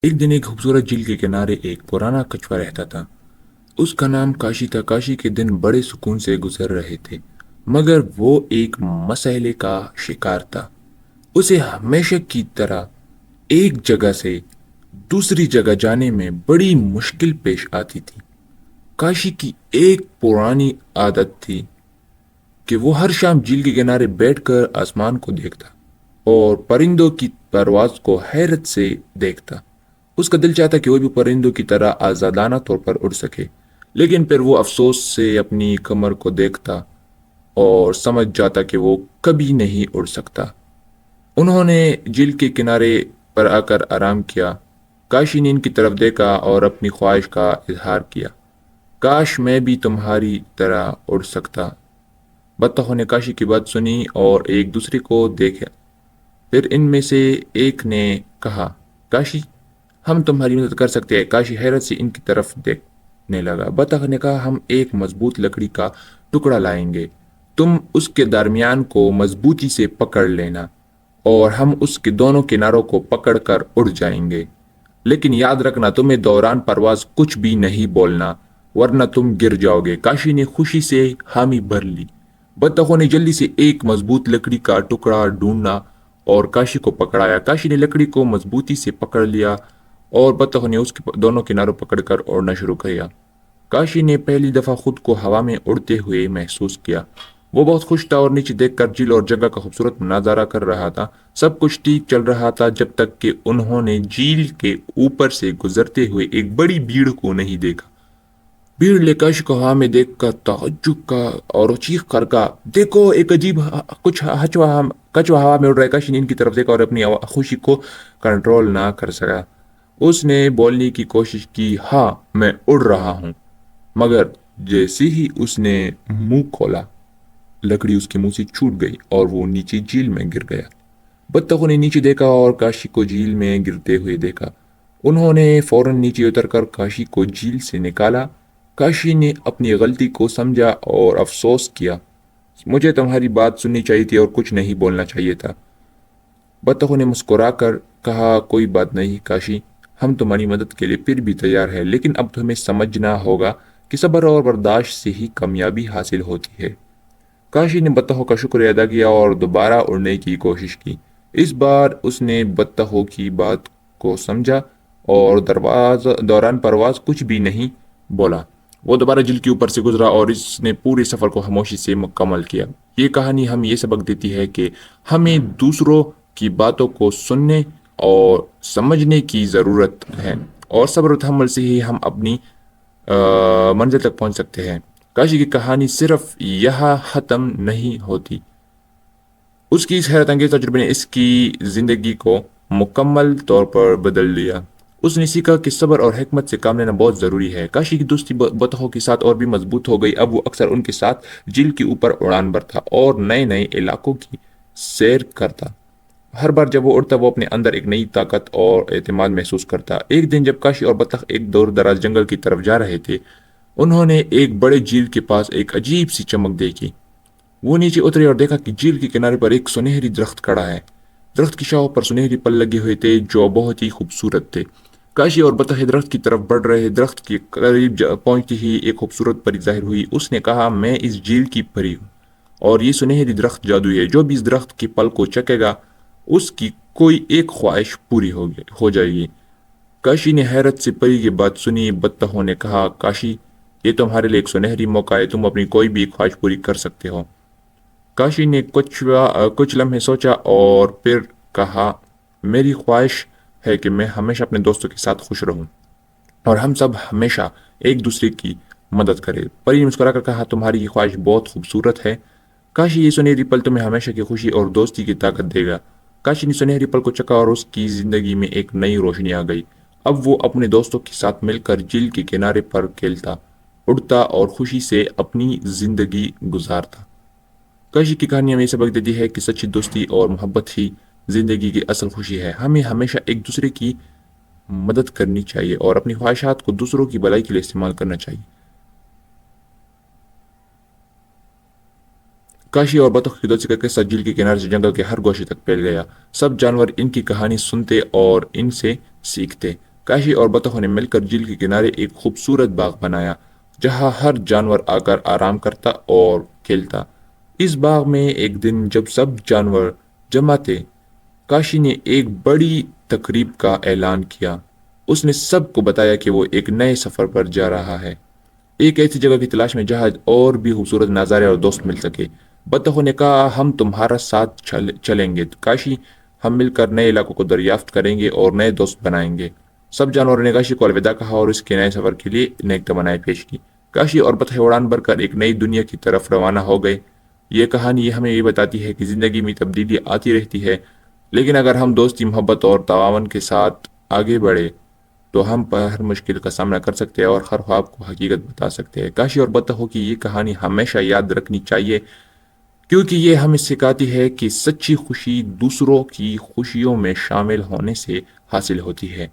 ایک دن ایک خوبصورت جھیل کے کنارے ایک پرانا کچھوا رہتا تھا۔ اس کا نام کاشی تھا۔ کاشی کے دن بڑے سکون سے گزر رہے تھے، مگر وہ ایک مسئلے کا شکار تھا۔ اسے ہمیشہ کی طرح ایک جگہ سے دوسری جگہ جانے میں بڑی مشکل پیش آتی تھی۔ کاشی کی ایک پرانی عادت تھی کہ وہ ہر شام جھیل کے کنارے بیٹھ کر آسمان کو دیکھتا اور پرندوں کی پرواز کو حیرت سے دیکھتا۔ اس کا دل چاہتا کہ وہ بھی پرندوں کی طرح آزادانہ طور پر اڑ سکے، لیکن پھر وہ افسوس سے اپنی کمر کو دیکھتا اور سمجھ جاتا کہ وہ کبھی نہیں اڑ سکتا۔ انہوں نے جھیل کے کنارے پر آ کر آرام کیا۔ کاشی نے ان کی طرف دیکھا اور اپنی خواہش کا اظہار کیا، کاش میں بھی تمہاری طرح اڑ سکتا۔ بطخوں نے کاشی کی بات سنی اور ایک دوسرے کو دیکھا۔ پھر ان میں سے ایک نے کہا، کاشی، ہم تمہاری مدد کر سکتے ہیں۔ کاشی حیرت سے ان کی طرف دیکھنے لگا۔ بطخ نے کہا، ہم ایک مضبوط لکڑی کا ٹکڑا لائیں گے، تم اس کے درمیان کو مضبوطی سے پکڑ لینا اور ہم اس کے دونوں کناروں کو پکڑ کر اڑ جائیں گے۔ لیکن یاد رکھنا، تمہیں دوران پرواز کچھ بھی نہیں بولنا ورنہ تم گر جاؤ گے۔ کاشی نے خوشی سے حامی بھر لی۔ بطخوں نے جلدی سے ایک مضبوط لکڑی کا ٹکڑا ڈھونڈا اور کاشی کو پکڑایا۔ کاشی نے لکڑی کو مضبوطی سے پکڑ لیا اور بطخوں نے اس کے دونوں کناروں پکڑ کر اڑنا شروع کیا۔ کاشی نے پہلی دفعہ خود کو ہوا میں اڑتے ہوئے محسوس کیا۔ وہ بہت خوش تھا اور نیچے دیکھ کر جھیل اور جگہ کا خوبصورت نظارہ کر رہا تھا۔ سب کچھ ٹھیک چل رہا تھا جب تک کہ انہوں نے جھیل کے اوپر سے گزرتے ہوئے ایک بڑی بھیڑ کو نہیں دیکھا۔ بھیڑ نے کاشی کو ہوا میں دیکھ کر تعجب کا اور چیخ کر کہا، دیکھو، ایک عجیب کچھوا ہوا میں اڑ رہا ہے۔ کاشی نے ان کی طرف دیکھا اور اپنی خوشی کو کنٹرول نہ کر سکا۔ اس نے بولنے کی کوشش کی، ہاں میں اڑ رہا ہوں، مگر جیسے ہی اس نے منہ کھولا، لکڑی اس کے منہ سے چھوٹ گئی اور وہ نیچے جھیل میں گر گیا۔ بطخوں نے نیچے دیکھا اور کاشی کو جھیل میں گرتے ہوئے دیکھا۔ انہوں نے فوراً نیچے اتر کر کاشی کو جھیل سے نکالا۔ کاشی نے اپنی غلطی کو سمجھا اور افسوس کیا، مجھے تمہاری بات سننی چاہیے تھی اور کچھ نہیں بولنا چاہیے تھا۔ بطخوں نے مسکرا کر کہا، کوئی بات نہیں کاشی، ہم تمہاری مدد کے لیے پھر بھی تیار ہیں، لیکن اب تمہیں سمجھنا ہوگا کہ صبر اور برداشت سے ہی کامیابی حاصل ہوتی ہے۔ کاشی نے بطخوں کا شکریہ ادا کیا اور دوبارہ اڑنے کی کوشش کی۔ اس بار اس نے بطخوں کی بات کو سمجھا اور دوران پرواز کچھ بھی نہیں بولا۔ وہ دوبارہ جھیل کے اوپر سے گزرا اور اس نے پورے سفر کو خاموشی سے مکمل کیا۔ یہ کہانی ہمیں یہ سبق دیتی ہے کہ ہمیں دوسروں کی باتوں کو سننے اور سمجھنے کی ضرورت ہے، اور صبر و تحمل سے ہی ہم اپنی منزل تک پہنچ سکتے ہیں۔ کاشی کی کہانی صرف یہاں ختم نہیں ہوتی۔ اس کی اس حیرت انگیز تجربے نے اس کی زندگی کو مکمل طور پر بدل دیا۔ اس نے سیکھا کہ صبر اور حکمت سے کام لینا بہت ضروری ہے۔ کاشی کی دوستی بطخوں کے ساتھ اور بھی مضبوط ہو گئی۔ اب وہ اکثر ان کے ساتھ جھیل کے اوپر اڑان بھرتا اور نئے نئے علاقوں کی سیر کرتا۔ ہر بار جب وہ اڑتا، وہ اپنے اندر ایک نئی طاقت اور اعتماد محسوس کرتا۔ ایک دن جب کاشی اور بطخ ایک دور دراز جنگل کی طرف جا رہے تھے، انہوں نے ایک بڑے جھیل کے پاس ایک عجیب سی چمک دیکھی۔ وہ نیچے اترے اور دیکھا کہ جھیل کے کنارے پر ایک سنہری درخت کھڑا ہے۔ درخت کی شاخوں پر سنہری پل لگے ہوئے تھے جو بہت ہی خوبصورت تھے۔ کاشی اور بطخ درخت کی طرف بڑھ رہے۔ درخت کے قریب پہنچتے ہی ایک خوبصورت پری ظاہر ہوئی۔ اس نے کہا، میں اس جھیل کی پری ہوں اور یہ سنہری درخت جادوئی ہے۔ جو بھی اس درخت کے پل کو چکے گا، اس کی کوئی ایک خواہش پوری ہو جائے گی۔ کاشی نے حیرت سے پری کی بات سنی۔ بطخوں نے کہا، کاشی، یہ تمہارے لیے ایک سنہری موقع ہے، تم اپنی کوئی بھی خواہش پوری کر سکتے ہو۔ کاشی نے کچھ لمحے سوچا اور پھر کہا، میری خواہش ہے کہ میں ہمیشہ اپنے دوستوں کے ساتھ خوش رہوں اور ہم سب ہمیشہ ایک دوسرے کی مدد کریں۔ پری نے مسکرا کر کہا، تمہاری یہ خواہش بہت خوبصورت ہے کاشی، یہ سنہری پل تمہیں ہمیشہ کی خوشی اور دوستی کی طاقت دے گا۔ کاشی نے سنہری پل کو چکا اور اس کی زندگی میں ایک نئی روشنی آ گئی۔ اب وہ اپنے دوستوں کے ساتھ مل کر جھیل کے کنارے پر کھیلتا، اڑتا اور خوشی سے اپنی زندگی گزارتا۔ کاشی کی کہانی ہمیں سبق دیتی ہے کہ سچی دوستی اور محبت ہی زندگی کی اصل خوشی ہے۔ ہمیں ہمیشہ ایک دوسرے کی مدد کرنی چاہیے اور اپنی خواہشات کو دوسروں کی بھلائی کے لیے استعمال کرنا چاہیے۔ کاشی اور بطخ کی دوستی کا قصہ جھیل کے کنارے سے جنگل کے ہر گوشے تک پھیل گیا۔ سب جانور ان کی کہانی سنتے اور ان سے سیکھتے۔ کاشی اور بطخوں نے مل کر جھیل کے کنارے ایک خوبصورت باغ بنایا جہاں ہر جانور آ کر آرام کرتا اور کھیلتا۔ اس باغ میں ایک دن جب سب جانور جمع تھے، کاشی نے ایک بڑی تقریب کا اعلان کیا۔ اس نے سب کو بتایا کہ وہ ایک نئے سفر پر جا رہا ہے، ایک ایسی جگہ کی تلاش میں جہاں اور بھی خوبصورت نظارے اور دوست مل سکے۔ بطخوں نے کہا، ہم تمہارا ساتھ چلیں گے کاشی، ہم مل کر نئے علاقوں کو دریافت کریں گے اور نئے دوست بنائیں گے۔ سب جانوروں نے کاشی کو الوداع کہا اور اس کے نئے سفر کے لیے نیک تمنائیں پیش کی۔ کاشی اور بطخیں اڑان بھر کر ایک نئی دنیا کی طرف روانہ ہو گئے۔ یہ کہانی ہمیں یہ بتاتی ہے کہ زندگی میں تبدیلی آتی رہتی ہے، لیکن اگر ہم دوستی، محبت اور تعاون کے ساتھ آگے بڑھے تو ہم پر ہر مشکل کا سامنا کر سکتے ہیں اور ہر خواب کو حقیقت بتا سکتے ہیں۔ کاشی اور بطخوں کی یہ کہانی ہمیشہ یاد رکھنی چاہیے، کیونکہ یہ ہمیں سکھاتی ہے کہ سچی خوشی دوسروں کی خوشیوں میں شامل ہونے سے حاصل ہوتی ہے۔